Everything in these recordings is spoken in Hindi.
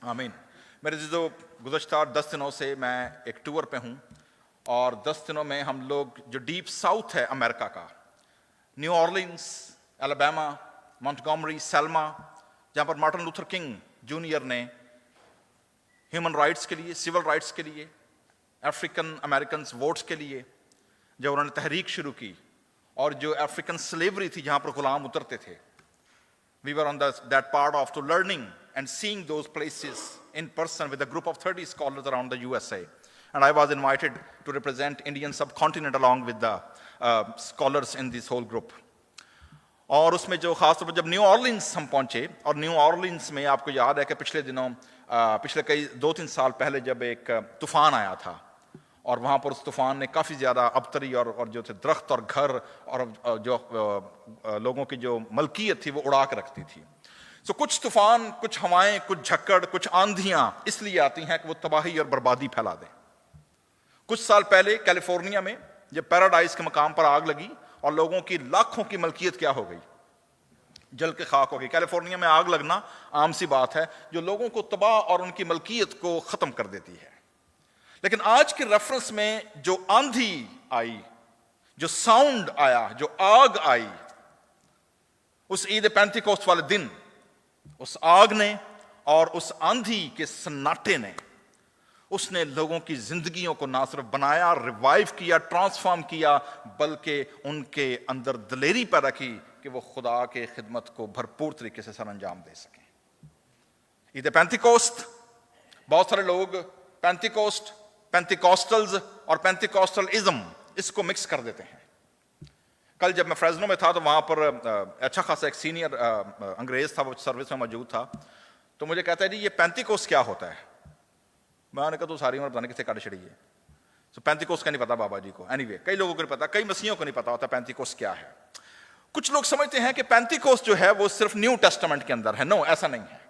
आमीन। मेरे जो गुज़श्ता 10 दिनों से मैं एक टूर पे हूँ और 10 दिनों में हम लोग जो डीप साउथ है अमेरिका का, new Orleans, Alabama, Montgomery, Selma, जहाँ पर मार्टिन लूथर किंग जूनियर ने ह्यूमन राइट्स के लिए, सिविल राइट्स के लिए, अफ्रीकन अमेरिकन वोट्स के लिए जब उन्होंने तहरीक शुरू की, और जो अफ्रीकन स्लेवरी थी जहाँ पर गुलाम उतरते थे, we were on that part of to learning and seeing those places in person with a group of 30 scholars around the USA. And I was invited to represent Indian subcontinent along with the scholars in this whole group. और उसमें जो खास तौर पर जब न्यू ऑर्लिन्स हम पहुंचे, और न्यू ऑर्लिन्स में आपको याद है कि पिछले दिनों पिछले कई 2-3 साल पहले जब एक तूफान आया था और वहाँ पर उस तूफान ने काफ़ी ज़्यादा अबतरी और जो थे दरख्त और घर और जो लोगों की जो मलकियत थी वो उड़ा के रखती थी। सो कुछ तूफान, कुछ हवाएं, कुछ झक्कड़, कुछ आंधियाँ इसलिए आती हैं कि वो तबाही और बर्बादी फैला दें। कुछ साल पहले कैलिफोर्निया में जब पैराडाइज के मकाम पर आग लगी और लोगों की लाखों की मलकियत क्या हो गई, जल के खाक हो गई। कैलिफोर्निया में आग लगना आम सी बात है जो लोगों को तबाह और उनकी मलकियत को ख़त्म कर देती है। लेकिन आज के रेफरेंस में जो आंधी आई, जो साउंड आया, जो आग आई, उस ईद पेंटिकोस्ट वाले दिन उस आग ने और उस आंधी के सन्नाटे ने उसने लोगों की जिंदगियों को ना सिर्फ बनाया, रिवाइव किया, ट्रांसफॉर्म किया, बल्कि उनके अंदर दिलेरी पैदा की कि वो खुदा के खिदमत को भरपूर तरीके से सर अंजाम दे सकें। ईद पेंटिकोस्ट, बहुत सारे लोग पेंटिकोस्ट, पेंटिकॉस्टल्स और पेंटिकॉस्टलिज्म इसको मिक्स कर देते हैं। कल जब मैं फ्रेजनो में था तो वहाँ पर अच्छा खासा एक सीनियर अंग्रेज था, वो सर्विस में मौजूद था, तो मुझे कहता है जी ये पेंटिकोस्ट क्या होता है। मैंने कहा तो सारी उम्र बताने किसे काट छड़ी है। तो पेंटिकोस्ट का नहीं पता बाबा जी को। एनीवे, कई लोगों को नहीं पता, कई मसीहियों को नहीं पता होता पेंटिकोस्ट क्या है। कुछ लोग समझते हैं कि पेंटिकोस्ट जो है वो सिर्फ न्यू टेस्टामेंट के अंदर है। नो, ऐसा नहीं है।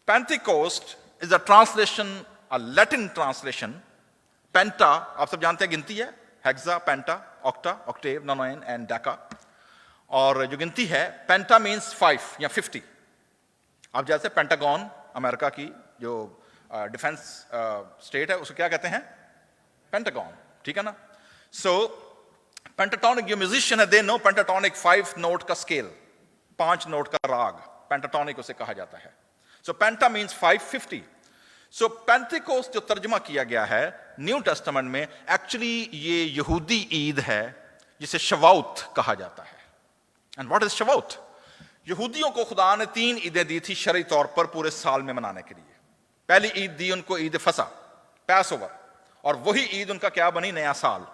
Pentecost is a translation, a Latin translation. Penta आप सब जानते हैं गिनती है, hexa, penta, octa, octave, nonine and deca. और जो गिनती है पेंटा मींस 5 या 50। आप जैसे पेंटागन अमेरिका की जो डिफेंस स्टेट है उसको क्या कहते हैं, पेंटागन, ठीक है ना। सो पेंटाटोनिक, जो म्यूजिशियन है दे नो पेंटाटोनिक 5 नोट का स्केल, 5 नोट का राग, पेंटाटोनिक उसे कहा जाता है। सो पेंटा मींस 550। सो पेंटिकोस्ट जो तर्जमा किया गया है न्यू टेस्टामेंट में, एक्चुअली ये यहूदी ईद है जिसे शवाउत कहा जाता है। And what is Shavuot? यहूदियों को खुदा ने 3 ईदें दी थी शरई तौर पर पूरे साल में मनाने के लिए। पहली ईद दी उनको ईद फसा, पैस ओवर, और वही ईद उनका क्या बनी, नया साल।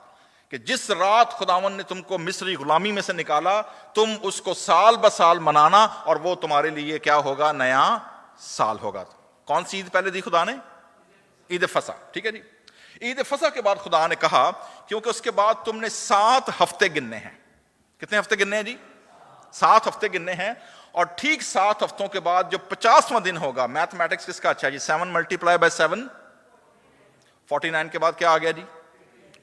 कि जिस रात खुदावन ने तुमको मिस्री गुलामी में से निकाला, तुम उसको साल ब साल मनाना और वो तुम्हारे लिए क्या होगा, नया साल होगा। कौन सी ईद पहले दी खुदा ने? ईद फसा, ठीक है जी। ईद फसा के बाद खुदा ने कहा क्योंकि उसके बाद तुमने 7 हफ्ते गिनने हैं। कितने हफ्ते गिनने हैं जी? 7 हफ्ते गिनने हैं। और ठीक 7 हफ्तों के बाद जो 50वां दिन होगा, मैथमेटिक्स किसका अच्छा है जी, 7 मल्टीप्लाई बाय 7, 49 के बाद क्या आ गया जी,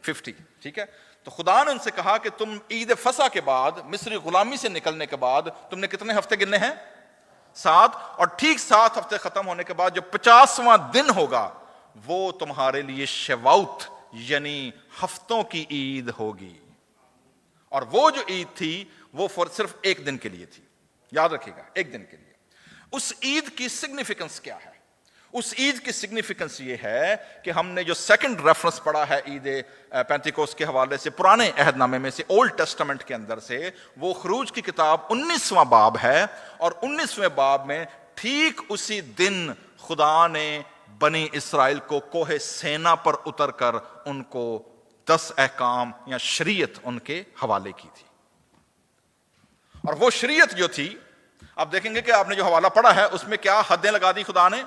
50, ठीक है। तो खुदा ने उनसे कहा कि तुम ईद फसा के बाद, मिस्री गुलामी से निकलने के बाद तुमने कितने हफ्ते गिनने हैं? 7। और ठीक 7 हफ्ते खत्म होने के बाद जो 50वां दिन होगा वो तुम्हारे लिए शवाउत यानी हफ्तों की ईद होगी। और वो जो ईद थी वो सिर्फ 1 दिन के लिए थी, याद रखिएगा, 1 दिन के लिए। उस ईद की सिग्निफिकेंस क्या है? उस ईद की सिग्निफिकेंस ये है कि हमने जो सेकंड रेफरेंस पढ़ा है ईद पेंटिकोस्ट के हवाले से पुराने अहदनामे में से, ओल्ड टेस्टामेंट के अंदर से, वो खरूज की किताब 19वां बाब है। और 19वें बाब में ठीक उसी दिन खुदा ने बनी इसराइल को कोहे सेना पर उतर कर उनको 10 अहकाम या शरीयत उनके हवाले की थी। और वो शरीयत जो थी, आप देखेंगे कि आपने जो हवाला पढ़ा है उसमें क्या हदें लगा दी खुदा ने।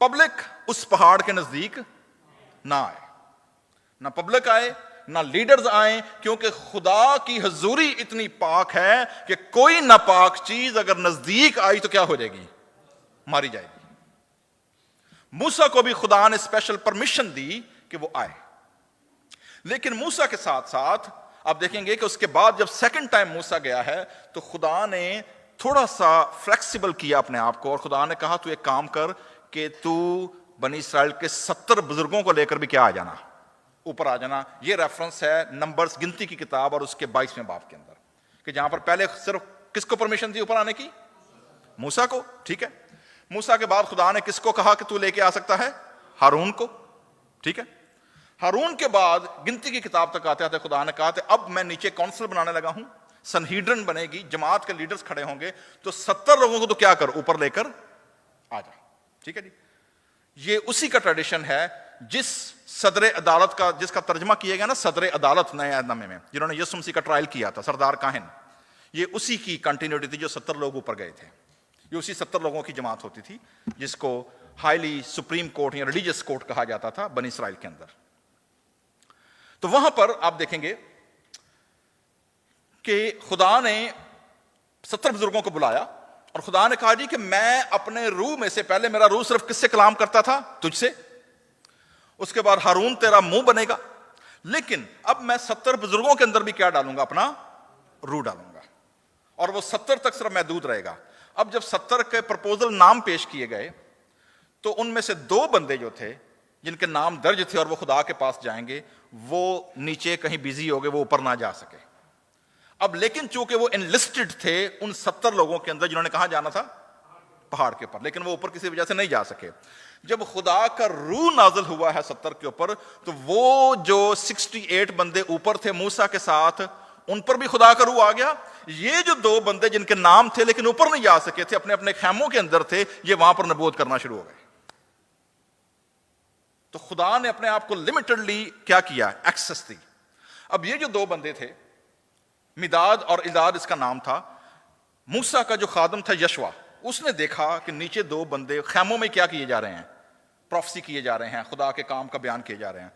पब्लिक उस पहाड़ के नजदीक ना आए, ना पब्लिक आए, ना लीडर्स आए, क्योंकि खुदा की हजूरी इतनी पाक है कि कोई नापाक चीज अगर नजदीक आई तो क्या हो जाएगी, मारी जाएगी। मूसा को भी खुदा ने स्पेशल परमिशन दी कि वो आए। लेकिन मूसा के साथ साथ आप देखेंगे कि उसके बाद जब सेकंड टाइम मूसा गया है तो खुदा ने थोड़ा सा फ्लेक्सिबल किया अपने आप को, और खुदा ने कहा तू एक काम कर कि तू बनी इसराइल के 70 बुजुर्गों को लेकर भी क्या आ जाना, ऊपर आ जाना। ये रेफरेंस है नंबर्स गिनती की किताब और उसके 22वें बाब के अंदर, कि जहां पर पहले सिर्फ किसको परमिशन थी ऊपर आने की? मूसा को। ठीक है, मूसा के बाद खुदा ने किसको कहा कि तू लेके आ सकता है? हारून को। ठीक है, हारून के बाद गिनती की किताब तक आते आते खुदा ने कहा कि अब मैं नीचे काउंसिल बनाने लगा हूं, सनहीड्रन बनेगी, जमात के लीडर्स खड़े होंगे, तो 70 लोगों को तो क्या कर, ऊपर लेकर आ जा। ठीक है जी, ये उसी का ट्रेडिशन है जिस सदर अदालत का, जिसका तर्जमा किया गया ना सदर अदालत नए अहदनामे में, जिन्होंने यीशु मसीह का ट्रायल किया था, सरदार काहिन, ये उसी की कंटिन्यूटी थी जो 70 लोग ऊपर गए थे। ये उसी 70 लोगों की जमात होती थी जिसको हाईली सुप्रीम कोर्ट या रिलीजियस कोर्ट कहा जाता था बनी इसराइल के अंदर। तो वहां पर आप देखेंगे कि खुदा ने 70 बुजुर्गों को बुलाया और खुदा ने कहा जी कि मैं अपने रूह में से, पहले मेरा रूह सिर्फ किससे कलाम करता था? तुझसे। उसके बाद हारून तेरा मुंह बनेगा, लेकिन अब मैं 70 बुजुर्गों के अंदर भी क्या डालूंगा? अपना रूह डालूंगा, और वो 70 तक सिर्फ महदूद रहेगा। अब जब 70 के प्रपोजल नाम पेश किए गए तो उनमें से 2 बंदे जो थे जिनके नाम दर्ज थे और वो खुदा के पास जाएंगे, वो नीचे कहीं बिजी हो गए, वो ऊपर ना जा सके। अब लेकिन चूंकि वो एनलिस्टेड थे उन 70 लोगों के अंदर जिन्होंने कहां जाना था? पहाड़ के ऊपर, लेकिन वो ऊपर किसी वजह से नहीं जा सके। जब खुदा का रूह नाजिल हुआ है 70 के ऊपर, तो वो जो 68 बंदे ऊपर थे मूसा के साथ, उन पर भी खुदा का रूह आ गया। ये जो 2 बंदे जिनके नाम थे लेकिन ऊपर नहीं जा सके थे, अपने अपने खैमों के अंदर थे, ये वहां पर नबूवत करना शुरू हो गए। तो खुदा ने अपने आप को लिमिटेडली क्या किया? एक्सेस दी। अब ये जो 2 बंदे थे, मिदाद और इदाद इसका नाम था, मूसा का जो खादम था यशवा, उसने देखा कि नीचे 2 बंदे खैमों में क्या किए जा रहे हैं? प्रोफेसी किए जा रहे हैं, खुदा के काम का बयान किए जा रहे हैं।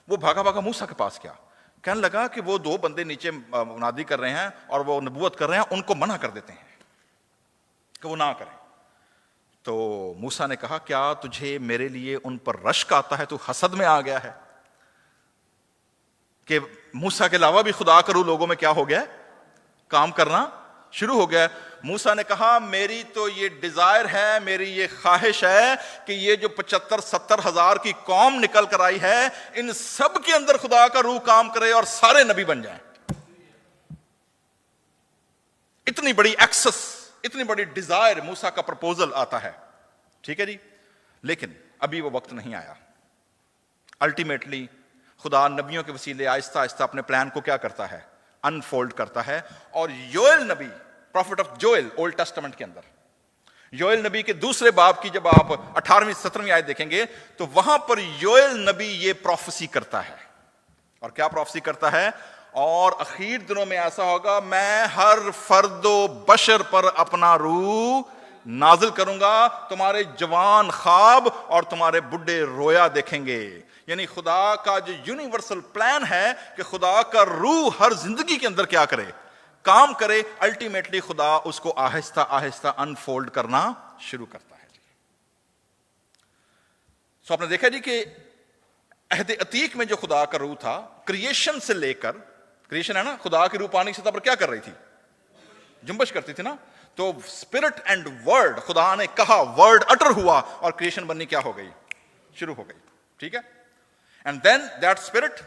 वो भागा भागा मूसा के पास क्या कहने लगा कि वो 2 बंदे नीचे मुनादी कर रहे हैं और वो नबूवत कर रहे हैं, उनको मना कर देते हैं कि वो ना करें। तो मूसा ने कहा, क्या तुझे मेरे लिए उन पर रश्क आता है? तू हसद में आ गया है? कि मूसा के अलावा भी खुदा का रूह लोगों में क्या हो गया? काम करना शुरू हो गया। मूसा ने कहा, मेरी तो ये डिजायर है, मेरी ये ख्वाहिश है कि ये जो 75-70 हजार की कौम निकल कर आई है, इन सब के अंदर खुदा का रूह काम करे और सारे नबी बन जाएं। इतनी बड़ी एक्सेस, इतनी बड़ी डिजायर मूसा का प्रपोजल आता है। ठीक है जी, लेकिन अभी वो वक्त नहीं आया। अल्टीमेटली खुदा नबियों के वसीले आहिस्ता आहिस्ता अपने प्लान को क्या करता है? अनफोल्ड करता है। और योएल नबी, profit of Joel, old testament के अंदर योएल नबी के दूसरे बाब की जब आप 18वीं-17वीं आयत देखेंगे तो वहां पर योएल नबी ये प्रोफेसी करता है। और क्या प्रोफेसी करता है? और अखीर दिनों में ऐसा होगा, मैं हर फर्दो बशर पर अपना रूह नाजिल करूंगा, तुम्हारे जवान ख्वाब और तुम्हारे बुढ़े रोया देखेंगे। यानी खुदा का जो यूनिवर्सल प्लान है कि खुदा का रूह हर जिंदगी के अंदर क्या करे? काम करे। अल्टीमेटली खुदा उसको आहिस्ता आहिस्ता अनफोल्ड करना शुरू करता है। सो आपने देखा जी कि अहद अतीक में जो खुदा का रूह था, क्रिएशन से लेकर, क्रिएशन है ना, खुदा की रूह पानी की सतह पर क्या कर रही थी? जुम्बश करती थी ना। तो स्पिरिट एंड वर्ड, खुदा ने कहा, वर्ड अटर हुआ और क्रिएशन बननी क्या हो गई? शुरू हो गई। ठीक है, एंड देन दैट स्पिरिट,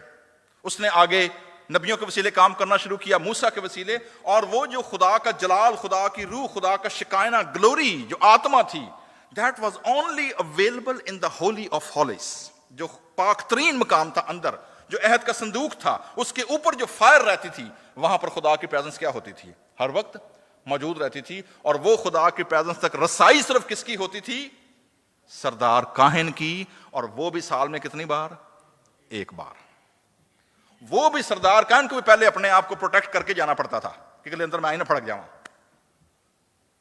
उसने आगे नबियों के वसीले काम करना शुरू किया, मूसा के वसीले। और वो जो खुदा का जलाल, खुदा की रूह, खुदा का शिकायना, ग्लोरी, जो आत्मा थी, that was only available in the holy of holies, जो पाक तरीन मकाम था अंदर, जो अहद का संदूक था, उसके ऊपर जो फायर रहती थी, वहां पर खुदा की प्रेजेंस क्या होती थी? हर वक्त मौजूद रहती थी। और वो खुदा की प्रेजेंस तक रसाई सिर्फ किसकी होती थी? सरदार काहिन की। और वो भी साल में कितनी बार? 1 बार। वो भी सरदार काहिन को भी पहले अपने आप को प्रोटेक्ट करके जाना पड़ता था कि अगले अंदर मैं आई ना फड़क जाऊं।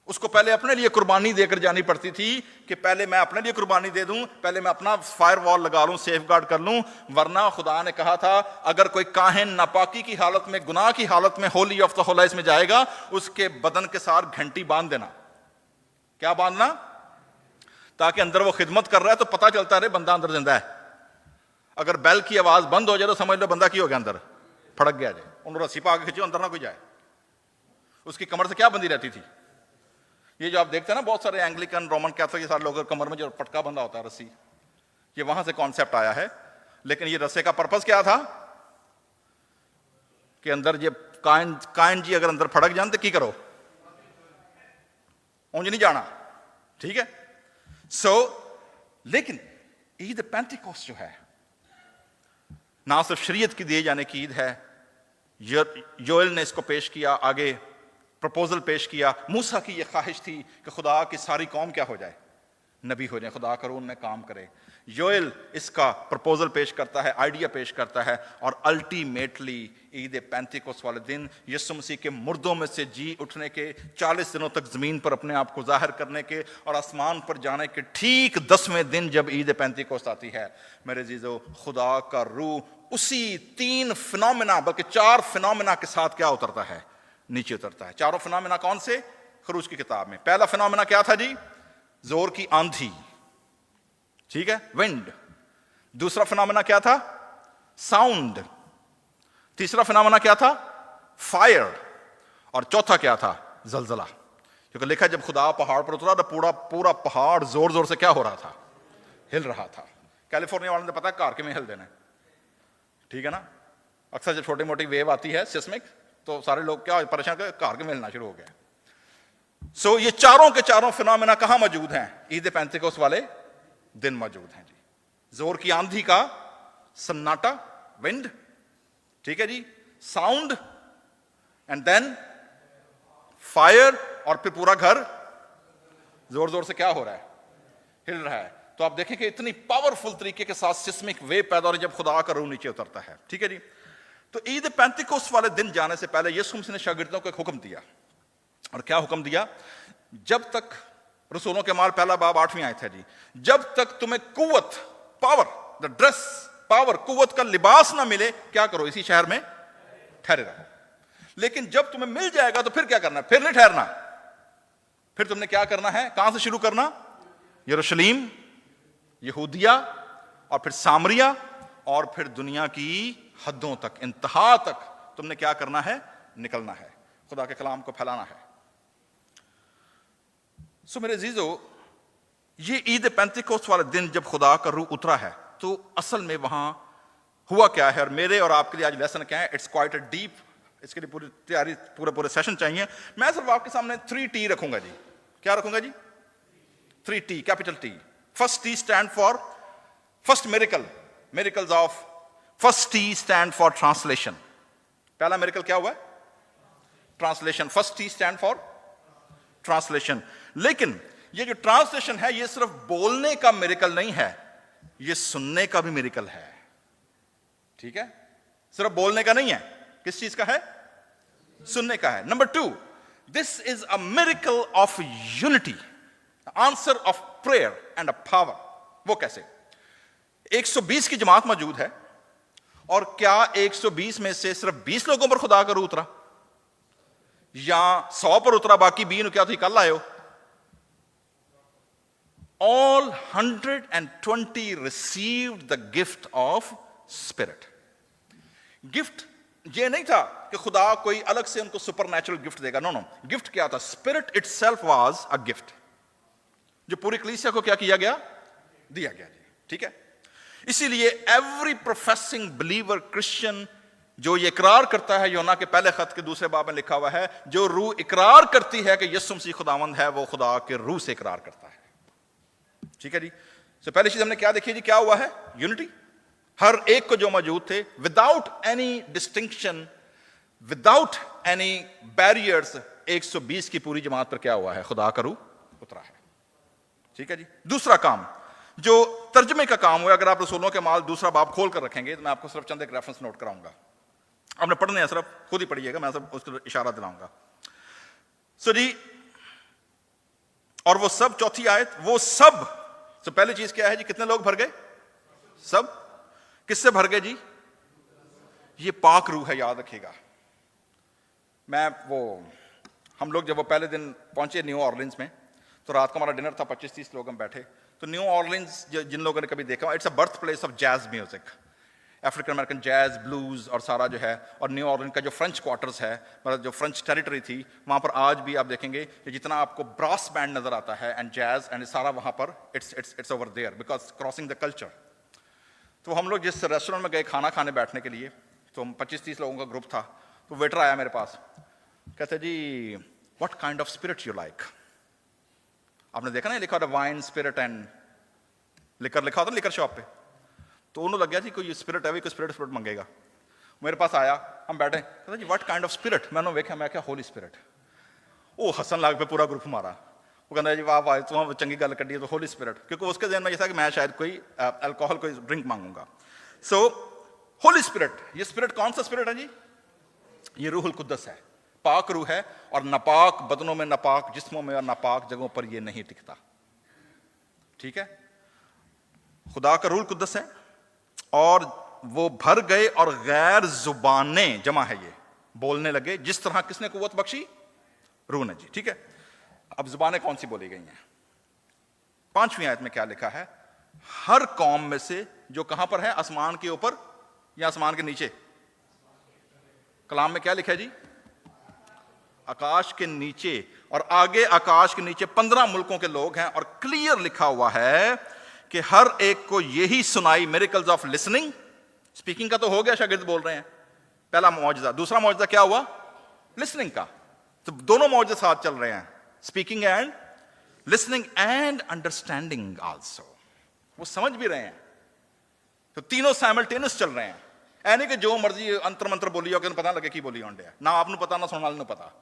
उसको पहले अपने लिए कुर्बानी देकर जानी पड़ती थी कि पहले मैं अपने लिए कुर्बानी दे दूं, पहले मैं अपना फायर वॉल लगा लूं, सेफ गार्ड कर लूं। वरना खुदा ने कहा था, अगर कोई काहिन नापाकी की हालत में, गुनाह की हालत में होली ऑफ द होलाइज में जाएगा, उसके बदन के साथ घंटी बांध देना। क्या बांधना? ताकि अंदर वो खिदमत कर रहा है तो पता चलता रहे बंदा अंदर जिंदा है। अगर बैल की आवाज बंद हो जाए तो समझ लो बंदा की हो गया, अंदर फड़क गया जाए। उन रस्सी पा के खींचो, अंदर ना कोई जाए। उसकी कमर से क्या बंदी रहती थी? ये जो आप देखते हैं ना, बहुत सारे एंग्लिकन, रोमन कैथोलिक, ये सारे लोगों के कमर में जो पटका बंधा होता है रस्सी, ये वहां से कॉन्सेप्ट आया है। लेकिन ये रस्से का पर्पस क्या था कि अंदर जे कायन जी अगर अंदर फड़क जान तो की करो, ऊंज नहीं जाना, ठीक है। लेकिन ईद पेंटिकोस्ट जो है ना सिर्फ शरीयत की दिए जाने की ईद है, योएल ने इसको पेश किया, आगे प्रपोजल पेश किया। मूसा की यह ख्वाहिश थी कि खुदा की सारी कौम क्या हो जाए, नबी हो जाए, खुदा करूं उनमें काम करे। योएल इसका प्रपोजल पेश करता है, आइडिया पेश करता है, और अल्टीमेटली ईद पेंटिकोस्ट वाले दिन यीशु मसीह के मुर्दों में से जी उठने के, 40 दिनों तक जमीन पर अपने आप को जाहिर करने के और आसमान पर जाने के ठीक 10वें दिन जब ईद पेंटिकोस्ट आती है, मेरे जीजो, खुदा का रूह उसी 3 फिनोमेना, बल्कि 4 फिनोमेना के साथ क्या उतरता है, नीचे उतरता है। चारों फिनोमेना कौन से? खरूज की किताब में पहला फिनोमेना क्या था जी? जोर की आंधी, ठीक है, विंड। दूसरा फिनोमेना क्या था? साउंड। तीसरा फिनोमेना क्या था? फायर। और चौथा क्या था? जलजला। क्योंकि लिखा जब खुदा पहाड़ पर उतरा तो पूरा पहाड़ जोर जोर से क्या हो रहा था? हिल रहा था। कैलिफोर्निया वालों ने पता है कार के में हिल देना, ठीक है ना। अक्सर जब छोटी मोटी वेव आती है सिस्मिक, तो सारे लोग क्या परेशान कर, कार के में हिलना शुरू हो गया। ये चारों के चारों फिनोमेना कहां मौजूद हैं? ईद पेंटिकोस्ट वाले दिन मौजूद हैं जी। जोर की आंधी का सन्नाटा, विंड, ठीक है जी, साउंड, एंड देन फायर, और फिर पूरा घर जोर जोर से क्या हो रहा है? हिल रहा है। तो आप देखें कि इतनी पावरफुल तरीके के साथ सिस्मिक वेव पैदा हो रही जब खुदा का रूह नीचे उतरता है, ठीक है जी। तो ईद पेंटिकोस्ट वाले दिन जाने से पहले यीशु मसीह ने शागिर्दों को एक हुक्म दिया। और क्या हुक्म दिया? जब तक, रसूलों के माल पहला बाब 8वीं आयत है जी, जब तक तुम्हें कुव्वत, पावर, द ड्रेस, पावर, कुव्वत का लिबास ना मिले, क्या करो? इसी शहर में ठहरे रहो। लेकिन जब तुम्हें मिल जाएगा तो फिर क्या करना? फिर नहीं ठहरना। फिर तुमने क्या करना है? कहां से शुरू करना? यरूशलेम, यहूदिया, और फिर सामरिया, और फिर दुनिया की हदों तक, इंतहा तक तुमने क्या करना है? निकलना है, खुदा के कलाम को फैलाना है। मेरे अजीजो, ये ईद पेंटिकोस्ट वाले दिन जब खुदा का रूह उतरा है, तो असल में वहां हुआ क्या है? और मेरे और आपके लिए आज लेसन क्या है? इट्स क्वाइट अ डीप, इसके लिए पूरी तैयारी, पूरे सेशन चाहिए। मैं सिर्फ आपके सामने 3T रखूंगा जी। क्या रखूंगा जी? 3T, capital T। First T stand for first miracle, miracles of. First T stand for translation. पहला मिरेकल क्या हुआ? Translation. First T stand for translation. लेकिन ये जो ट्रांसलेशन है, ये सिर्फ बोलने का मिरेकल नहीं है, ये सुनने का भी मिरेकल है, ठीक है। सिर्फ बोलने का नहीं है, किस चीज का है? सुनने का है। Number 2, this is a miracle of unity, answer of prayer and a power. वो कैसे? 120 की जमात मौजूद है, और क्या 120 में से सिर्फ 20 लोगों पर खुदा का रूह उतरा, या 100 पर उतरा, बाकी 20 क्या थी कल आए हो? All 120 received the gift of spirit. Gift ये नहीं था कि खुदा कोई अलग से उनको सुपरनैचुरल गिफ्ट देगा, नो नो। गिफ्ट क्या था? Spirit itself was a gift, जो पूरी कलीसिया को क्या किया गया? दिया गया जी, ठीक है। इसीलिए एवरी प्रोफेसिंग बिलीवर क्रिश्चियन जो ये इकरार करता है, योना के पहले खत के 2 बाब में लिखा हुआ है, जो रूह इकरार करती है कि यीशु मसीह खुदावंद है, वो खुदा के रूह से इकरार करता है, ठीक है जी। तो पहली चीज हमने क्या देखी जी? क्या हुआ है? यूनिटी। हर एक को जो मौजूद थे, without any distinction, without any barriers, 120 की पूरी जमात पर क्या हुआ है? खुदा का रूह उतरा है, ठीक है जी। दूसरा काम जो तर्जमे का काम हुआ, अगर आप रसूलों के माल 2 बाब खोल कर रखेंगे तो मैं आपको सिर्फ चंद एक रेफरेंस नोट कराऊंगा, आपने पढ़ने हैं, सिर्फ खुद ही पढ़िएगा, मैं सब उसको इशारा दिलाऊंगा। जी, और वो सब, चौथी आयत, वो सब। तो पहली चीज क्या है जी? कितने लोग भर गए? सब। किससे भर गए जी? ये पाक रूह है, याद रखिएगा। हम लोग जब वो पहले दिन पहुंचे न्यू ऑर्लिन्स में, तो रात को हमारा डिनर था, 25-30 लोग हम बैठे। तो न्यू ऑर्लिन्स जिन लोगों ने कभी देखा, it's a birth place of jazz music. African American jazz, blues और सारा जो है, और न्यू ऑर्लिन का जो फ्रेंच क्वार्टर्स है, मतलब जो फ्रेंच टेरिटरी थी, वहाँ पर आज भी आप देखेंगे कि जितना आपको ब्रास बैंड नजर आता है एंड जैज एंड सारा वहाँ पर it's over there because crossing the culture. तो हम लोग जिस रेस्टोरेंट में गए खाना खाने बैठने के लिए, तो 25-30 लोगों का ग्रुप था, तो वेटर आया मेरे पास, कहते जी what kind of spirit you like. आपने देखा ना लिखा होता वाइन स्पिरिट एंड लिकर लिखा होता लिकर शॉप पे, तो उन्होंने लग गया जी कोई स्पिरिट है, कोई स्पिरिट मंगेगा। मेरे पास आया, हम बैठे, कहता जी व्हाट काइंड ऑफ स्पिरिट। मैंने देखा, मैं क्या होली स्पिरिट। वो हसन लग पे पूरा ग्रुप हमारा, वो कहता जी वाह वाह तुम चंगी गल कड्डी है, तो होली स्पिरिट, क्योंकि उसके जहन में ये था कि मैं शायद कोई अल्कोहल कोई ड्रिंक मांगूंगा। सो होली स्पिरिट, ये स्पिरिट कौन सा स्पिरिट है जी? ये रूहुल कुद्दस है, पाक रूह है, और नापाक बदनों में, नापाक जिस्मों में और नापाक जगहों पर ये नहीं टिकता। ठीक है, खुदा का रूहुल कुद्दस है, और वो भर गए और गैर जुबानें जमा है, ये बोलने लगे जिस तरह किसने कुव्वत बख्शी? रूह ने जी। ठीक है, अब जुबानें कौन सी बोली गई हैं? 5वीं आयत में क्या लिखा है? हर कौम में से जो कहां पर है, आसमान के ऊपर या आसमान के नीचे? कलाम में क्या लिखा है जी? आकाश के नीचे, और आगे आकाश के नीचे 15 मुल्कों के लोग हैं, और क्लियर लिखा हुआ है कि हर एक को यही सुनाई मिरेकल्स ऑफ लिसनिंग। स्पीकिंग का तो हो गया, शागिर्द बोल रहे हैं, पहला मौजज़ा। दूसरा मौजज़ा क्या हुआ? लिसनिंग का। तो दोनों मौजज़े साथ चल रहे हैं, speaking and listening and understanding also. वो समझ भी रहे हैं, तो तीनों साइमल्टेनियस चल रहे हैं। ऐ नहीं कि जो मर्जी अंतर मंत्र बोली हो, पता लगे की बोली होंडे ना आपने पता ना सुनने वाले पता।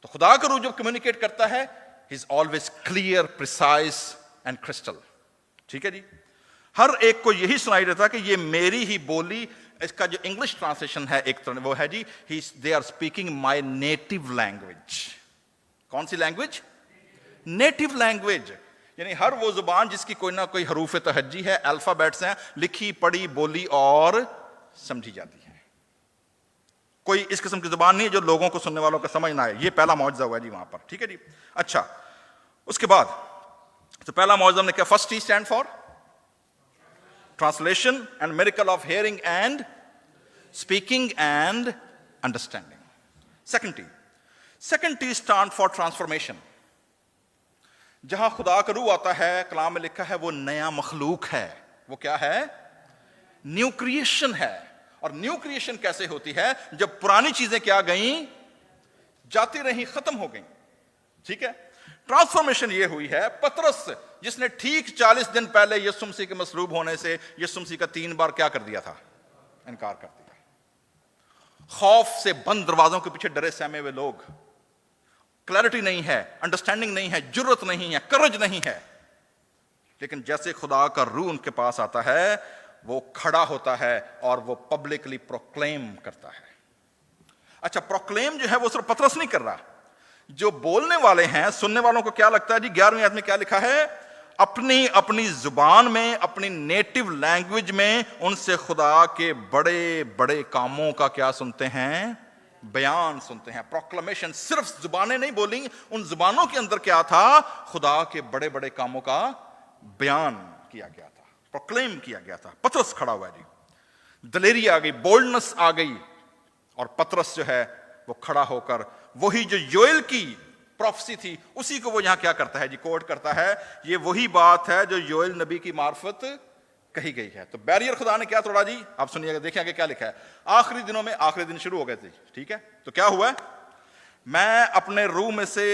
तो खुदा का रूह जब कम्युनिकेट करता है, he is always clear, precise and crystal. ठीक है जी, हर एक को यही सुनाई देता कि ये मेरी ही बोली। इसका जो इंग्लिश ट्रांसलेशन है एक तरह वो है जी, they are speaking my native language. कौन सी लैंग्वेज? नेटिव लैंग्वेज, यानी हर वो जुबान जिसकी कोई ना कोई हरूफ तहज्जी है, अल्फाबेट्स हैं, लिखी पढ़ी बोली और समझी जाती है। कोई इस किस्म की जुबान नहीं है जो लोगों को, सुनने वालों को समझ ना आए। ये पहला मौजज़ा हुआ जी वहां पर। ठीक है जी, अच्छा, उसके बाद तो पहला मौजज़ा ने क्या? First T stand for translation and miracle of hearing and speaking and understanding. Second T stand for transformation. जहां खुदा का रूह आता है, कलाम में लिखा है वो नया मखलूक है। वो क्या है? न्यू क्रिएशन है। और न्यू क्रिएशन कैसे होती है? जब पुरानी चीजें क्या गईं? जाती रही, खत्म हो गई। ठीक है, ट्रांसफॉर्मेशन ये हुई है। पतरस जिसने ठीक 40 दिन पहले यीशु मसीह के मसलूब होने से यीशु मसीह का 3 बार क्या कर दिया था? इनकार कर दिया। खौफ से बंद दरवाजों के पीछे डरे सहमे हुए लोग, क्लैरिटी नहीं है, अंडरस्टैंडिंग नहीं है, जुर्रत नहीं है, करज नहीं है। लेकिन जैसे खुदा का रूह उनके पास आता है, वो खड़ा होता है और वो पब्लिकली प्रोक्लेम करता है। अच्छा, प्रोक्लेम जो है वो सिर्फ पतरस नहीं कर रहा, जो बोलने वाले हैं, सुनने वालों को क्या लगता है जी? 11वीं आयत में क्या लिखा है? अपनी अपनी जुबान में, अपनी नेटिव लैंग्वेज में उनसे खुदा के बड़े बड़े कामों का क्या सुनते हैं? बयान सुनते हैं। प्रोक्लेमेशन, सिर्फ जुबानें नहीं बोली, उन जुबानों के अंदर क्या था? खुदा के बड़े बड़े कामों का बयान किया गया था, प्रोक्लेम किया गया था। पतरस खड़ा हुआ है जी, दलेरी आ गई, बोल्डनेस आ गई, और पतरस जो है वो खड़ा होकर वही जो योएल की प्रोफेसी थी उसी को वो यहां क्या करता है जी? कोट करता है। ये वही बात है जो योएल नबी की मार्फत कही गई है। तो बैरियर खुदा ने क्या तोड़ा जी? आप सुनिएगा, देखिए आगे क्या लिखा है। आखिरी दिनों में, आखिरी दिन शुरू हो गए थे, ठीक है, तो क्या हुआ? मैं अपने रूह में से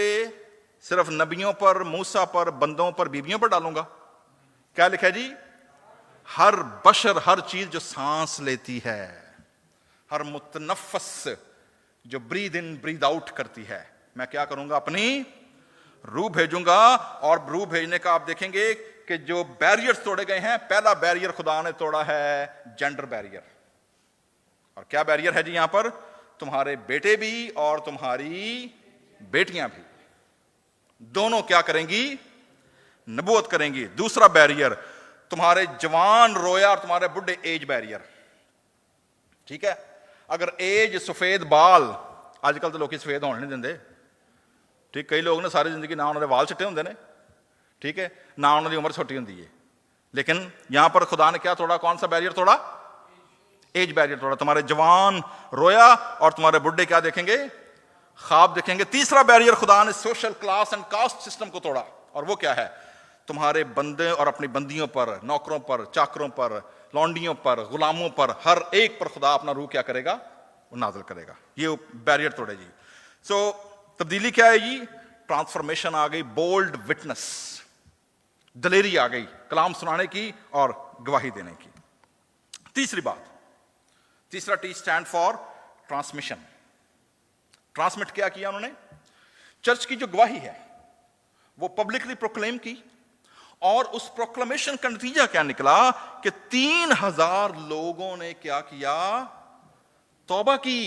सिर्फ नबियों पर, मूसा पर, बंदों पर, बीबियों पर डालूंगा। क्या लिखा है जी? हर बशर, हर चीज जो सांस लेती है, हर मुतनफस जो ब्रीद इन ब्रीद आउट करती है, मैं क्या करूंगा? अपनी रूह भेजूंगा। और रूह भेजने का आप देखेंगे कि जो बैरियर्स तोड़े गए हैं, पहला बैरियर खुदा ने तोड़ा है जेंडर बैरियर। और क्या बैरियर है जी यहां पर? तुम्हारे बेटे भी और तुम्हारी बेटियां भी, दोनों क्या करेंगी? नबूवत करेंगी। दूसरा बैरियर, तुम्हारे जवान रोया और तुम्हारे बुढ़े, एज बैरियर। ठीक है, अगर एज, सफेद बाल, आजकल तो लोग सफेद होने नहीं देंगे। ठीक, कई लोग ने सारी जिंदगी ना उन्होंने वाल चिट्टे होंगे ने, ठीक है, ना उन्होंने उम्र छोटी होती है। लेकिन यहां पर खुदा ने क्या तोड़ा? कौन सा बैरियर तोड़ा? एज बैरियर तोड़ा। तुम्हारे जवान रोया और तुम्हारे बुढ़े क्या देखेंगे? ख्वाब देखेंगे। तीसरा बैरियर खुदा ने social class and caste system को तोड़ा, और वो क्या है? तुम्हारे बंदे और अपनी बंदियों पर, नौकरों पर, चाकरों पर, लौंडियों पर, गुलामों पर, हर एक पर खुदा अपना रूह क्या करेगा? वो नाज़िल करेगा। ये बैरियर तोड़े जी। सो तब्दीली क्या है जी? ट्रांसफॉर्मेशन आ गई, बोल्ड विटनेस, दलेरी आ गई कलाम सुनाने की और गवाही देने की। तीसरी बात, तीसरा T stand for transmission. Transmit क्या किया उन्होंने? चर्च की जो गवाही है वो पब्लिकली प्रोक्लेम की, और उस प्रोक्लेमेशन का नतीजा क्या निकला कि 3000 लोगों ने क्या किया? तौबा की,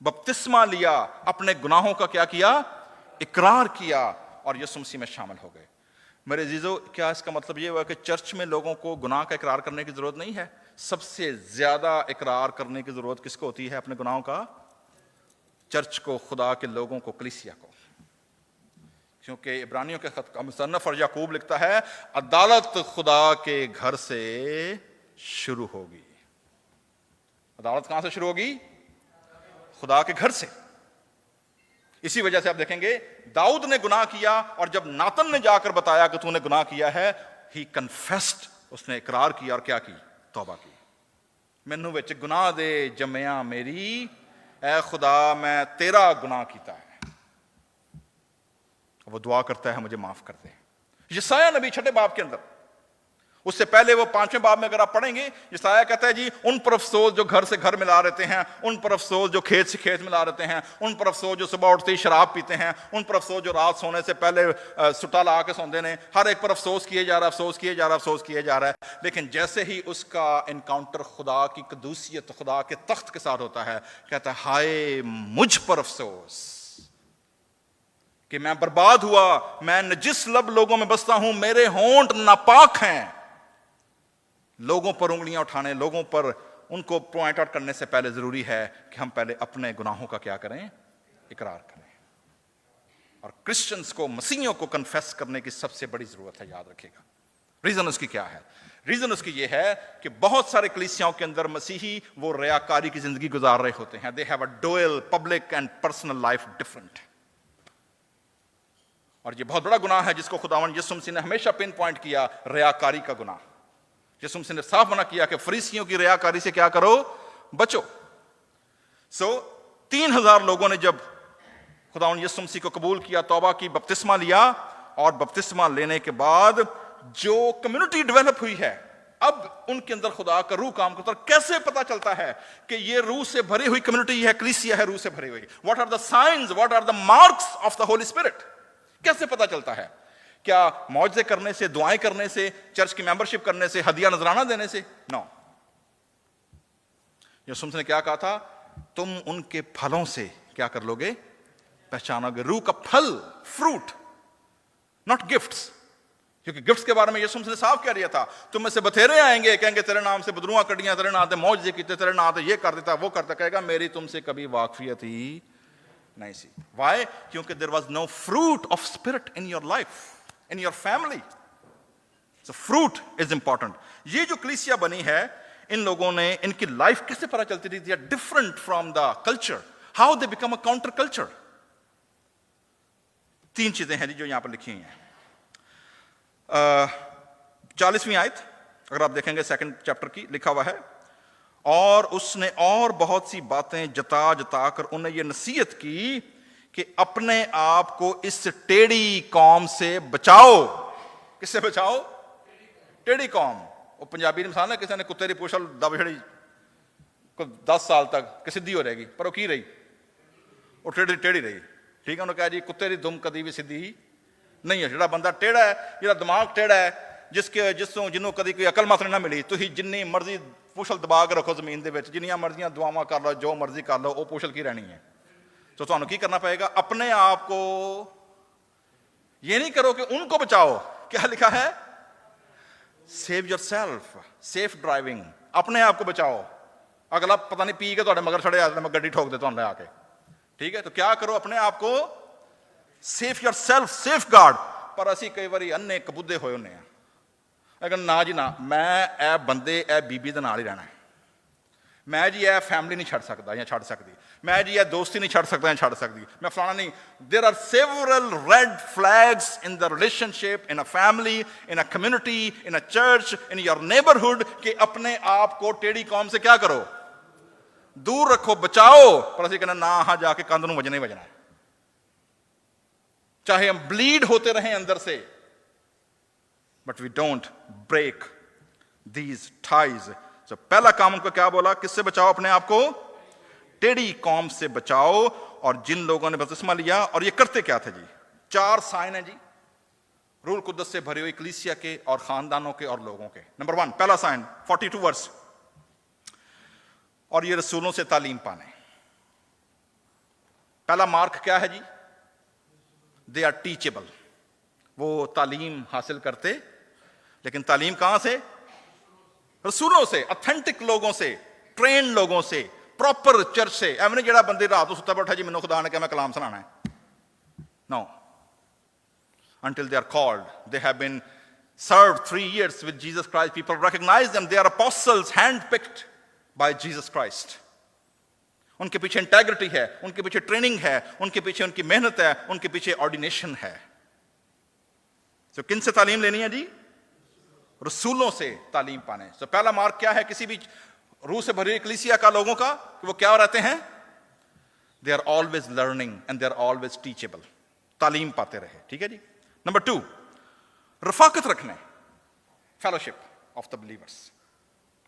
बपतिस्मा लिया, अपने गुनाहों का क्या किया? इकरार किया और यीशु मसीह में शामिल हो गए। मेरे अजीजों, क्या इसका मतलब यह हुआ कि चर्च में लोगों को गुनाह का इकरार करने की जरूरत नहीं है? सबसे ज्यादा इकरार करने की जरूरत किसको होती है अपने गुनाहों का? चर्च को, खुदा के लोगों को, कलीसिया को। क्योंकि इब्रानियों के खत का मुसन्नफ और याकूब लिखता है, अदालत खुदा के घर से शुरू होगी। अदालत कहां से शुरू होगी? खुदा के घर से। इसी वजह से आप देखेंगे दाऊद ने गुनाह किया, और जब नातन ने जाकर बताया कि तूने गुनाह किया है, ही कन्फेस्ड, उसने इकरार किया और क्या की? तौबा की। मैनू विच गुनाह दे जम्मिया मेरी, ऐ खुदा मैं तेरा गुनाह कीता है। वो दुआ करता है, मुझे माफ कर दे। यशायाह नबी 6 बाब के अंदर, उससे पहले वो 5वें बाब में अगर आप पढ़ेंगे, यशायाह कहता है जी, उन पर अफसोस जो घर से घर मिला रहते हैं, उन पर अफसोस जो खेत से खेत मिला रहते हैं, उन पर अफसोस जो सुबह उठते ही शराब पीते हैं, उन पर अफसोस जो रात सोने से पहले सुट्टा ला के सौंदे ने। हर एक पर अफसोस किए जा रहा है, अफसोस किए जा रहा है, अफसोस किए जा रहा है। लेकिन जैसे ही उसका इनकाउंटर खुदा की कदूसियत, खुदा के तख्त के साथ होता है, कहता है हाय मुझ पर अफसोस कि मैं बर्बाद हुआ, मैं नजिस लब लोगों में बसता हूं, मेरे होंठ नापाक हैं। लोगों पर उंगलियां उठाने, लोगों पर उनको पॉइंट आउट करने से पहले जरूरी है कि हम पहले अपने गुनाहों का क्या करें? इकरार करें। और क्रिश्चियंस को, मसीहियों को कन्फेस करने की सबसे बड़ी जरूरत है, याद रखिएगा। रीजन उसकी क्या है? रीजन उसकी यह है कि बहुत सारे कलीसियाओं के अंदर मसीही वो रयाकारी की जिंदगी गुजार रहे होते हैं। They have a dual public and personal life different. और ये बहुत बड़ा गुनाह है जिसको खुदावंद यीशु मसीह ने हमेशा पिन पॉइंट किया, रयाकारी का गुनाह। यीशु मसीह ने साफ मना किया कि फरीसियों की रयाकारी से क्या करो? बचो। 3000 लोगों ने जब खुदावंद यीशु मसीह को कबूल किया, तौबा की, बपतिस्मा लिया, और बपतिस्मा लेने के बाद जो कम्युनिटी डेवलप हुई है, अब उनके अंदर खुदा का रूह काम करता है। कैसे पता चलता है कि ये रूह से भरी हुई कम्युनिटी है, कलीसिया है, रूह से भरी हुई? What are the signs, what are the marks of the holy spirit? कैसे पता चलता है? क्या मौजज़े करने से, दुआएं करने से, चर्च की मेंबरशिप करने से, हदिया नजराना देने से? नो। यीशु मसीह ने क्या कहा था? तुम उनके फलों से क्या कर लोगे? पहचानोगे। रूह का फल, फ्रूट, नॉट गिफ्ट्स। क्योंकि गिफ्ट्स के बारे में यीशु मसीह ने साफ कह दिया था, तुम में से बथेरे आएंगे, कहेंगे तेरे नाम से बदरुआं कड़ियां, तेरे नाम से मौजज़े कीते, तेरे नाम से ये कर देता, वो करता। कहेगा मेरी तुमसे कभी वाकफियत ही नहीं सी। Why? क्योंकि there was no fruit of spirit in your life, in your family. So fruit is important. ये जो कलीसिया बनी है, इन लोगों ने, इनकी लाइफ कैसे पता चलती थी? They are different from the culture. How they become a counter culture? 3 चीजें हैं जो यहां पर लिखी हुई हैं। 40वीं आयत अगर आप देखेंगे 2nd चैप्टर की, लिखा हुआ है, और उसने और बहुत सी बातें जता जता कर उन्हें यह नसीहत की कि अपने आप को इस टेढ़ी कौम से बचाओ। किससे बचाओ? टेढ़ी कौम। वो पंजाबी ने मिसाल है, किसी ने कुत्ते की पूछल दब छड़ी को 10 साल तक कि सीधी हो रहेगी, पर वो की रही? वो टेढ़ी टेढ़ी रही। ठीक है, उन्होंने कहा जी कुत्ते की दुम कभी भी सीधी नहीं है। जो बंदा टेढ़ा है, जो दिमाग टेढ़ा है, जिसों जिन्हों कभी कोई अकल मत ना मिली, तुम जिन्नी मर्जी पूछल दबा के रखो जमीन के विच, जिन्नियां मर्जियां दुआवां कर लो, जो मर्जी कर लो, वो पूछल की रहनी है। तो तुहानू की करना पड़ेगा? अपने आप को ये नहीं करो कि उनको बचाओ। क्या लिखा है? Save yourself, safe driving. अपने आप को बचाओ। अगला पता नहीं पी के तुहाडे मगर चढ़े आते, मैं गड्डी ठोक दे तुहानू आके। ठीक है, तो क्या करो? अपने आप को सेफ योरसेल्फ, सेफ गार्ड। पर असी कई बारी अन्ने कबूदे होए होने हैं। अगर ना जी ना, मैं ए बंदे ए बीबी दे नाल ही रहना है, मैं जी ਇਹ फैमिली नहीं छड़ सकता या छड़ सकती, मैं जी ਇਹ दोस्ती नहीं छड़ सकता या छड़ सकती, मैं फलाना नहीं. There are several red flags in the relationship, in a family, in a community, in a church, in your neighborhood कि अपने आप को टेढ़ी कौम से क्या करो, दूर रखो, बचाओ. पर ਅਸੀਂ कहना ना हाँ जाके कंध ਨੂੰ वजना ही वजना है, चाहे हम ब्लीड होते रहें अंदर से, but we don't break these ties. तो पहला काम उनको क्या बोला, किससे बचाओ अपने आप को, टेढ़ी कौम से बचाओ. और जिन लोगों ने बपतिस्मा लिया, और ये करते क्या थे जी, 4 साइन है जी रूल कुद्दस से भरी हुई कलीसिया के और खानदानों के और लोगों के. नंबर 1, पहला साइन 42 वर्स, और ये रसूलों से तालीम पाने. पहला मार्क क्या है जी, दे आर टीचेबल. वो तालीम हासिल करते, लेकिन तालीम कहां से, रसूलों से, ऑथेंटिक लोगों से, ट्रेन लोगों से, प्रॉपर चर्च से. एवं जड़ा बंदे रात सुता बैठा जी मैंने खुदा ने कहा मैं कलाम सुनाना है. No, until they are called, they have been served 3 years with Jesus Christ, people recognize them, they are apostles handpicked by Jesus Christ. उनके पीछे इंटेग्रिटी है, उनके पीछे ट्रेनिंग है, उनके पीछे उनकी मेहनत है, उनके पीछे ऑर्डिनेशन है. तो किन से तालीम लेनी है जी, रसूलों से तालीम पाने. तो पहला मार्क क्या है किसी भी रूह से भरी कलीसिया का लोगों का, कि वो क्या रहते हैं, they are always learning and they are always teachable. तालीम पाते रहे. ठीक है जी. नंबर 2, रफाकत रखने, फेलोशिप ऑफ द बिलीवर्स.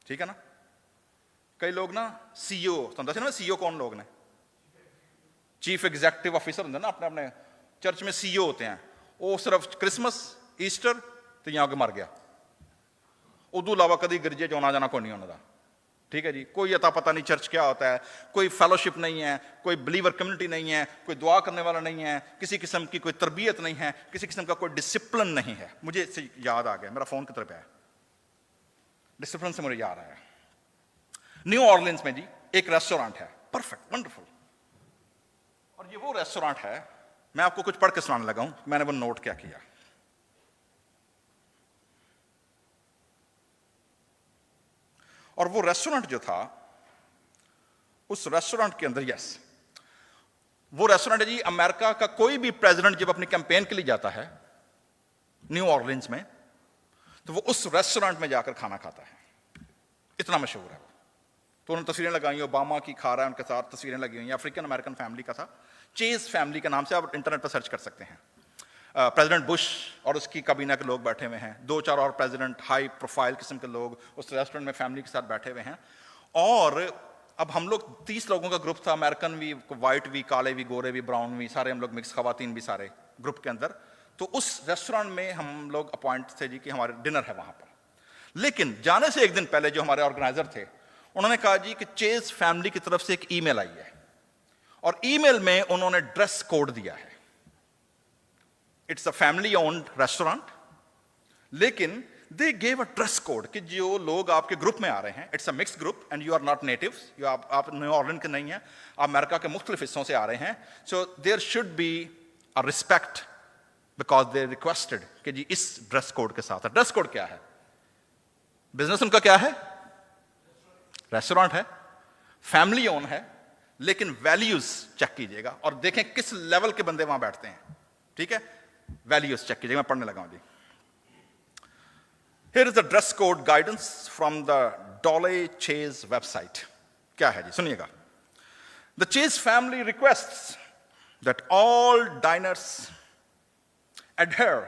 ठीक है ना. कई लोग ना सीईओ, तो दस ना सीईओ कौन लोग ने, चीफ एग्जीक्यूटिव ऑफिसर होंगे ना, अपने अपने चर्च में सीईओ होते हैं. वो सिर्फ क्रिसमस ईस्टर तो यहाँ के मर गया, उदू अलावा कभी गिरजे जो आना जाना कोई नहीं उन्होंने. ठीक है जी. कोई अता पता नहीं चर्च क्या होता है, कोई फेलोशिप नहीं है, कोई बिलीवर कम्युनिटी नहीं है, कोई दुआ करने वाला नहीं है, किसी किस्म की कोई तरबियत नहीं है, किसी किस्म का कोई डिसिप्लिन नहीं है. मुझे इससे याद आ गया, मेरा फोन की तरफ है, डिसिप्लिन से मुझे याद आया. न्यू ऑर्लिन्स में जी एक रेस्टोरेंट है, परफेक्ट, वंडरफुल. और ये वो रेस्टोरेंट है, मैं आपको कुछ पढ़ के सुनाने लगा हूं, मैंने वो नोट क्या किया. और वो रेस्टोरेंट जो था, उस रेस्टोरेंट के अंदर, यस, वो रेस्टोरेंट है जी, अमेरिका का कोई भी प्रेसिडेंट जब अपनी कैंपेन के लिए जाता है न्यू ऑर्लिन्स में, तो वो उस रेस्टोरेंट में जाकर खाना खाता है. इतना मशहूर है वो. तो उन्होंने तस्वीरें लगाई, ओबामा की खा रहा है, उनके साथ तस्वीरें लगी हुई हैं. अफ्रीकन अमेरिकन फैमिली का था, चेज फैमिली के नाम से आप इंटरनेट पर सर्च कर सकते हैं. प्रेसिडेंट बुश और उसकी काबीना के लोग बैठे हुए हैं, 2-4 और प्रेसिडेंट हाई प्रोफाइल किस्म के लोग उस रेस्टोरेंट में फैमिली के साथ बैठे हुए हैं. और अब हम लोग 30 लोगों का ग्रुप था, अमेरिकन भी, वाइट भी, काले भी, गोरे भी, ब्राउन भी, सारे हम लोग मिक्स, खवातीन भी सारे ग्रुप के अंदर. तो उस रेस्टोरेंट में हम लोग अपॉइंट थे जी कि हमारे डिनर है वहां पर. लेकिन जाने से एक दिन पहले जो हमारे ऑर्गेनाइजर थे, उन्होंने कहा जी कि चेज फैमिली की तरफ से एक ईमेल आई है, और ईमेल में उन्होंने ड्रेस कोड दिया है. It's a family owned restaurant, लेकिन they gave a dress code कि जो लोग आपके ग्रुप में आ रहे हैं, it's a mix group and you are not natives, आप न्यू ऑर्लिन्स के नहीं हैं, आप अमेरिका के मुख्तलिफ हिस्सों से आ रहे हैं. So there should be a respect because they requested कि जी इस ड्रेस कोड के साथ. ड्रेस कोड क्या है, बिजनेस उनका क्या है, रेस्टोरेंट है, फैमिली ओन है, लेकिन वैल्यूज चेक कीजिएगा और देखें किस लेवल के बंदे वहां बैठते हैं. ठीक है, वैल्यूज चेक कीजिएगा. मैं पढ़ने लगा हूं जी. Here is the dress code guidance from the Dolly Chase website. क्या है जी, सुनिएगा. The Chase family requests that all diners adhere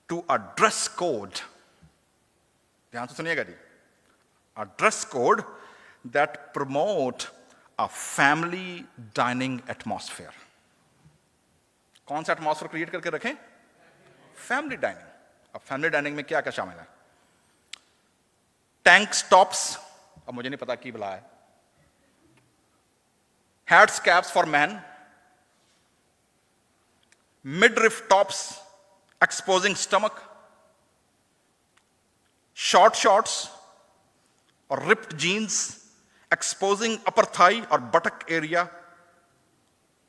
to a dress code. ध्यान से सुनिएगा जी. A dress code that promote a family dining atmosphere. कौन सा एटमॉस्फेयर क्रिएट करके रखें, फैमिली डाइनिंग. अब फैमिली डाइनिंग में क्या क्या शामिल है, टैंक स्टॉप्स, अब मुझे नहीं पता की बुला है, hats caps for man, midriff tops exposing stomach, short shorts और ripped jeans exposing upper thigh और बटक एरिया,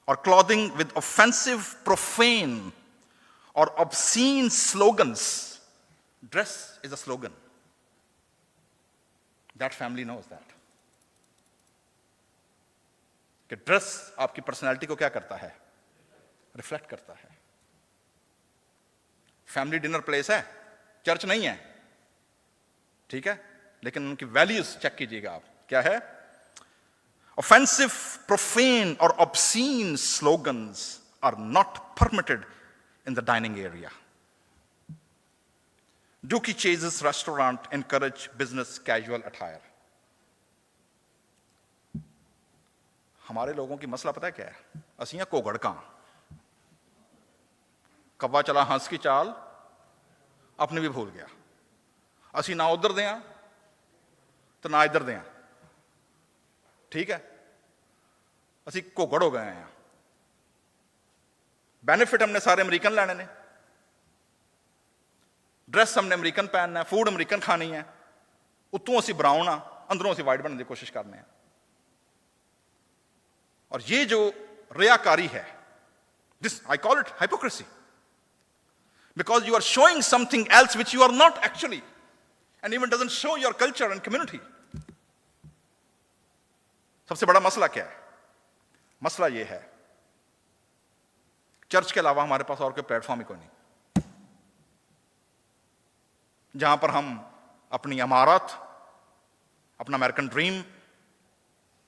और क्लॉथिंग विद ऑफेंसिव, प्रोफेन और obscene slogans. Dress is a slogan. That family knows that. कि ड्रेस आपकी पर्सनैलिटी को क्या करता है, रिफ्लेक्ट करता है। फैमिली डिनर प्लेस है, चर्च नहीं है, ठीक है, लेकिन उनकी वैल्यूज चेक कीजिएगा आप, क्या है। ऑफेंसिव, प्रोफेन और obscene slogans are not permitted in the dining area. Dookie Chase's restaurant encourage business casual attire. हमारे लोगों की मसला पता है क्या है, असियां कोगड़का कब्बा चला हंस की चाल अपने भी भूल गया, असी ना उधर दें तो ना इधर दें, ठीक है, असी घोगड़ हो गए हैं। बेनिफिट हमने सारे अमेरिकन लेने ने, ड्रेस हमने अमेरिकन पहनना है, फूड अमेरिकन खानी है, उत्तों असी ब्राउन आ, अंदरों असी वाइट बनने की कोशिश करने हैं। और ये जो रियाकारी है, this I call it hypocrisy, because you are showing something else which you are not actually, and even doesn't show your culture and community. सबसे बड़ा मसला क्या है, मसला यह है चर्च के अलावा हमारे पास और कोई प्लेटफॉर्म ही कोई नहीं जहां पर हम अपनी अमारत, अपना अमेरिकन ड्रीम,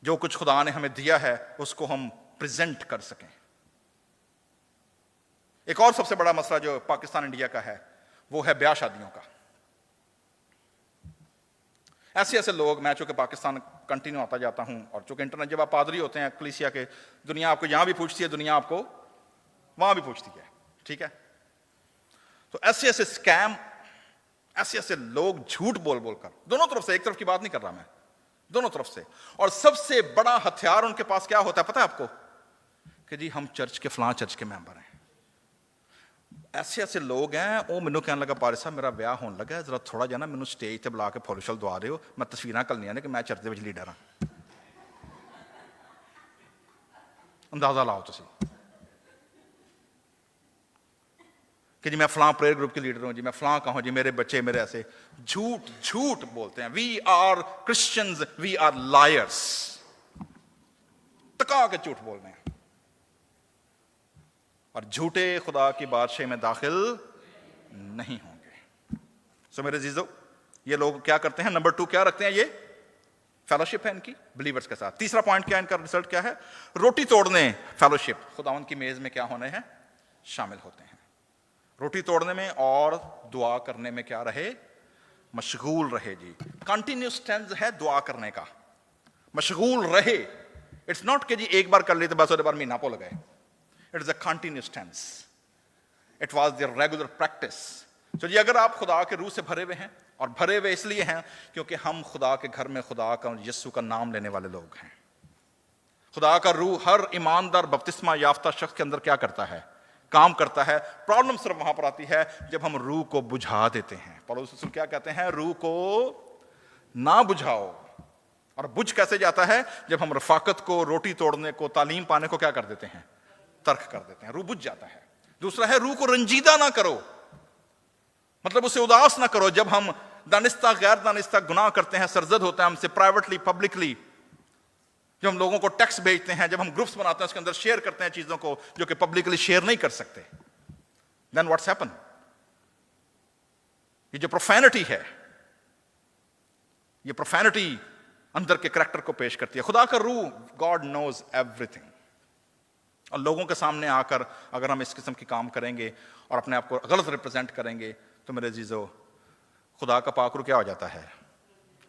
जो कुछ खुदा ने हमें दिया है, उसको हम प्रेजेंट कर सकें। एक और सबसे बड़ा मसला जो पाकिस्तान इंडिया का है, वो है ब्याह शादियों का। ऐसे ऐसे लोग, मैं चूंकि पाकिस्तान कंटिन्यू आता जाता हूं, और चूंकि इंटरनेट, जब आप पादरी होते हैं कलीसिया के, दुनिया आपको यहां भी पूछती है, दुनिया आपको वहां भी पूछती है, ठीक है। तो ऐसे ऐसे स्कैम, ऐसे ऐसे लोग झूठ बोल बोलकर, दोनों तरफ से, एक तरफ की बात नहीं कर रहा मैं, दोनों तरफ से, और सबसे बड़ा हथियार उनके पास क्या होता है पता है आपको, कि जी हम चर्च के फलां चर्च के मेंबर हैं। ऐसे ऐसे लोग हैं, वो मैनू कहने लगा पारिस साहब मेरा ब्याह होने लगा, जरा थोड़ा जा ना मैनू स्टेज ते बुला के फुल दवा रहे हो, मैं तस्वीरां घल्लियां ने कि मैं चर्च दे विच लीडर हाँ। अंदाजा लाओ तुसी कि जी मैं फलां प्रेयर ग्रुप के लीडर हूं, जी मैं फलां का हूं, जी मेरे बच्चे मेरे ऐसे। झूठ झूठ बोलते हैं। We are Christians, we are liars, टका के झूठ बोल रहे हैं, और झूठे खुदा की बादशाही में दाखिल नहीं होंगे। सो मेरे जीजो, ये लोग क्या करते हैं, नंबर 2 क्या रखते हैं, ये फेलोशिप है इनकी बिलीवर्स के साथ। तीसरा पॉइंट क्या है इनका, रिजल्ट क्या है, रोटी तोड़ने, फेलोशिप, खुदावन की मेज में क्या होने हैं, शामिल होते हैं। रोटी तोड़ने में और दुआ करने में क्या रहे, मशगूल रहे जी। कंटिन्यूस टेंस है दुआ करने का, मशगूल रहे। इट्स नॉट कि जी एक बार कर ली तो बस उसके बाद महीना भूल गए। It is a continuous tense, it was their regular practice. तो जी अगर आप खुदा के रूह से भरे हुए हैं, और भरे हुए इसलिए हैं क्योंकि हम खुदा के घर में खुदा का, यीशु का नाम लेने वाले लोग हैं। खुदा का रूह हर ईमानदार बपतिस्मा याफ्ता शख्स के अंदर क्या करता है, काम करता है। प्रॉब्लम सिर्फ वहां पर आती है जब हम रूह को बुझा देते हैं। पौलुस रसूल क्या कहते हैं, रूह को ना बुझाओ। और बुझ कैसे जाता है, जब हम रफाकत को, रोटी तोड़ने को, तालीम पाने को क्या कर देते हैं, तर्क कर देते हैं, रूह बुझ जाता है। दूसरा है, रूह को रंजीदा ना करो, मतलब उसे उदास ना करो। जब हम दानिस्ता गैर दानिस्ता गुनाह करते हैं, सरजद होता है हमसे प्राइवेटली, पब्लिकली, जब हम लोगों को टेक्स्ट भेजते हैं, जब हम ग्रुप्स बनाते हैं, उसके अंदर शेयर करते हैं चीजों को जो कि पब्लिकली शेयर नहीं कर सकते, देन व्हाट्स हैपन, ये जो प्रोफैनिटी है, ये प्रोफैनिटी अंदर के करैक्टर को पेश करती है। खुदा का रूह, गॉड नोज एवरीथिंग, और लोगों के सामने आकर अगर हम इस किस्म की काम करेंगे और अपने आप को गलत रिप्रेजेंट करेंगे, तो मेरे जीजो खुदा का पाक रूह क्या हो जाता है,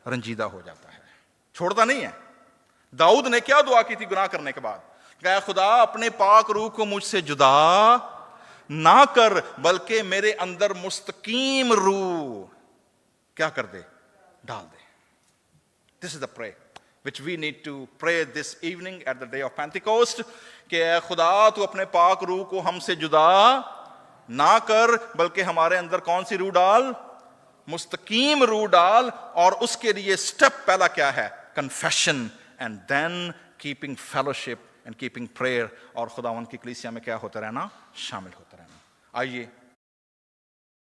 रंजीदा हो जाता है, छोड़ता नहीं है। दाऊद ने क्या दुआ की थी गुनाह करने के बाद, कहा खुदा अपने पाक रूह को मुझसे जुदा ना कर, बल्कि मेरे अंदर मुस्तकीम रूह क्या कर दे, डाल दे। This is the pray which we need to pray this evening at the day of Pentecost, कि खुदा तू अपने पाक रूह को हमसे जुदा ना कर, बल्कि हमारे अंदर कौन सी रूह डाल, मुस्तकीम रूह डाल। और उसके लिए स्टेप पहला क्या है, confession, and then keeping fellowship and keeping prayer, और खुदावन की कलीसिया में क्या होता रहना, शामिल होता रहना। आइए